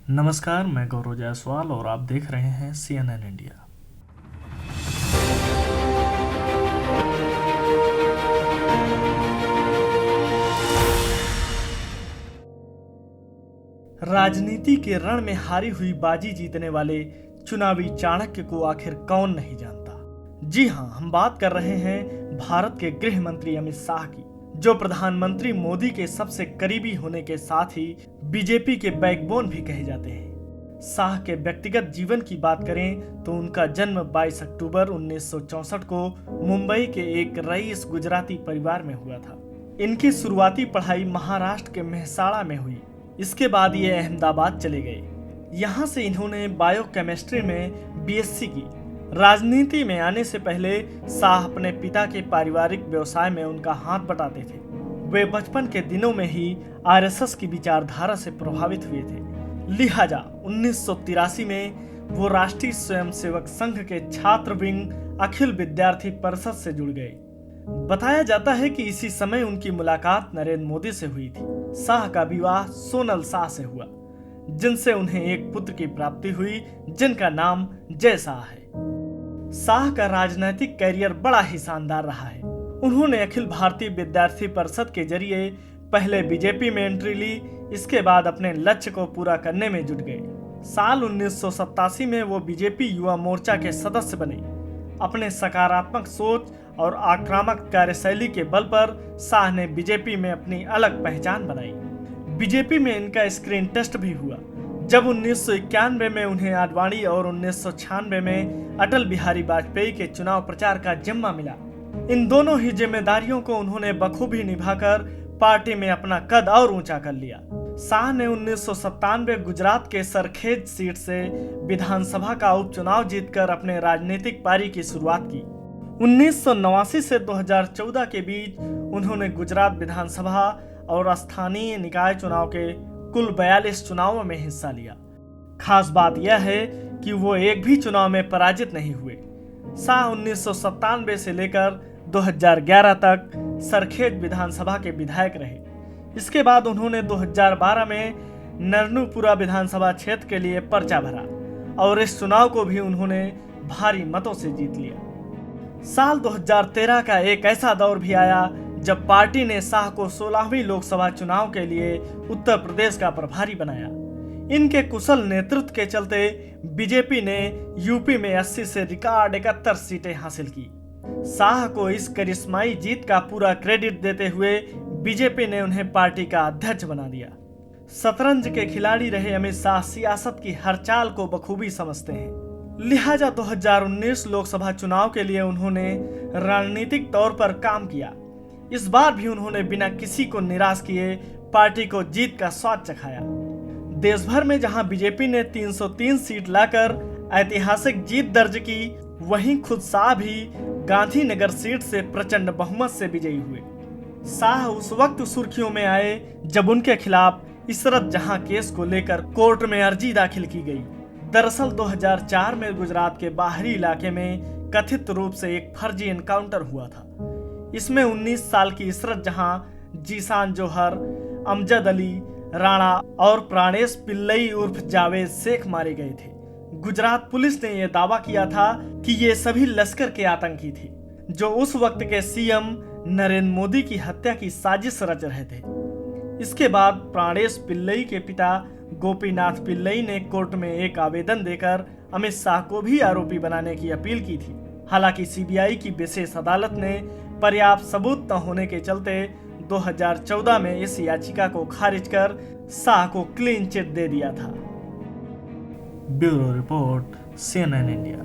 नमस्कार, मैं गौरव जायसवाल और आप देख रहे हैं CNN इंडिया। राजनीति के रण में हारी हुई बाजी जीतने वाले चुनावी चाणक्य को आखिर कौन नहीं जानता। जी हां, हम बात कर रहे हैं भारत के गृह मंत्री अमित शाह की, जो प्रधानमंत्री मोदी के सबसे करीबी होने के साथ ही बीजेपी के बैकबोन भी कहे जाते हैं। शाह के व्यक्तिगत जीवन की बात करें तो उनका जन्म 22 अक्टूबर 1964 को मुंबई के एक रईस गुजराती परिवार में हुआ था। इनकी शुरुआती पढ़ाई महाराष्ट्र के मेहसाणा में हुई। इसके बाद ये अहमदाबाद चले गए। यहाँ से इन्होंने बायोकेमिस्ट्री में बीएससी की। राजनीति में आने से पहले शाह अपने पिता के पारिवारिक व्यवसाय में उनका हाथ बटाते थे। वे बचपन के दिनों में ही आरएसएस की विचारधारा से प्रभावित हुए थे। लिहाजा 1983 में वो राष्ट्रीय स्वयंसेवक संघ के छात्र विंग अखिल विद्यार्थी परिषद से जुड़ गए। बताया जाता है कि इसी समय उनकी मुलाकात नरेंद्र मोदी से हुई थी। शाह का विवाह सोनल शाह से हुआ, जिनसे उन्हें एक पुत्र की प्राप्ति हुई, जिनका नाम जय शाह है। शाह का राजनीतिक कैरियर बड़ा ही शानदार रहा है। उन्होंने अखिल भारतीय विद्यार्थी परिषद के जरिए पहले बीजेपी में एंट्री ली, इसके बाद अपने लक्ष्य को पूरा करने में जुट गए। साल 1987 में वो बीजेपी युवा मोर्चा के सदस्य बने। अपने सकारात्मक सोच और आक्रामक कार्यशैली के बल पर शाह ने बीजेपी में अपनी अलग पहचान बनाई। बीजेपी में इनका स्क्रीन टेस्ट भी हुआ, जब 1991 में उन्हें आडवाणी और 1996 में अटल बिहारी वाजपेयी के चुनाव प्रचार का जिम्मा मिला। इन दोनों ही जिम्मेदारियों को उन्होंने बखूबी निभाकर पार्टी में अपना कद और ऊंचा कर लिया। शाह ने 1997 गुजरात के सरखेज सीट से विधानसभा का उपचुनाव जीतकर अपने राजनीतिक पारी की शुरुआत की। 1989 से 2014 के बीच उन्होंने गुजरात विधानसभा और स्थानीय निकाय चुनाव के कुल 42 चुनावों में हिस्सा लिया। खास बात यह है कि वो एक भी चुनाव में पराजित नहीं हुए। शाह 1997 से लेकर 2011 तक सरखेज विधानसभा के विधायक रहे। इसके बाद उन्होंने 2012 में नरनूपुरा विधानसभा क्षेत्र के लिए पर्चा भरा और इस चुनाव को भी उन्होंने भारी मतों से जीत लिया। साल 2013 का एक ऐसा दौर भी आया जब पार्टी ने शाह को 16वीं लोकसभा चुनाव के लिए उत्तर प्रदेश का प्रभारी बनाया। इनके कुशल नेतृत्व के चलते बीजेपी ने यूपी में 80 से रिकॉर्ड 71 सीटें हासिल की। शाह को इस करिश्माई जीत का पूरा क्रेडिट देते हुए बीजेपी ने उन्हें पार्टी का अध्यक्ष बना दिया। शतरंज के खिलाड़ी रहे अमित शाह सियासत की हर चाल को बखूबी समझते हैं। लिहाजा 2019 लोकसभा चुनाव के लिए उन्होंने रणनीतिक तौर पर काम किया। इस बार भी उन्होंने बिना किसी को निराश किए पार्टी को जीत का स्वाद चखाया। देश भर में जहां बीजेपी ने 303 सीट लाकर ऐतिहासिक जीत दर्ज की, वहीं खुद शाह भी गांधीनगर सीट से प्रचंड बहुमत से विजयी हुए। शाह उस वक्त सुर्खियों में आए जब उनके खिलाफ इशरत जहां केस को लेकर कोर्ट में अर्जी दाखिल की गई। दरअसल 2004 में गुजरात के बाहरी इलाके में कथित रूप से एक फर्जी एनकाउंटर हुआ था। इसमें 19 साल की इशरत जहां, जीशान जोहर, अमजद अली राणा और प्राणेश पिल्लई उर्फ जावेद शेख मारे गए थे। गुजरात पुलिस ने यह दावा किया था कि ये सभी लश्कर के आतंकी थे, जो उस वक्त के सीएम नरेंद्र मोदी की हत्या की साजिश रच रहे थे। इसके बाद प्राणेश पिल्लई के पिता गोपीनाथ पिल्लई ने कोर्ट में एक आवेदन देकर अमित शाह को भी आरोपी बनाने की अपील की थी। हालांकि सीबीआई की विशेष अदालत ने पर्याप्त सबूत न होने के चलते 2014 में इस याचिका को खारिज कर शाह को क्लीन चिट दे दिया था। Bureau report, CNN India.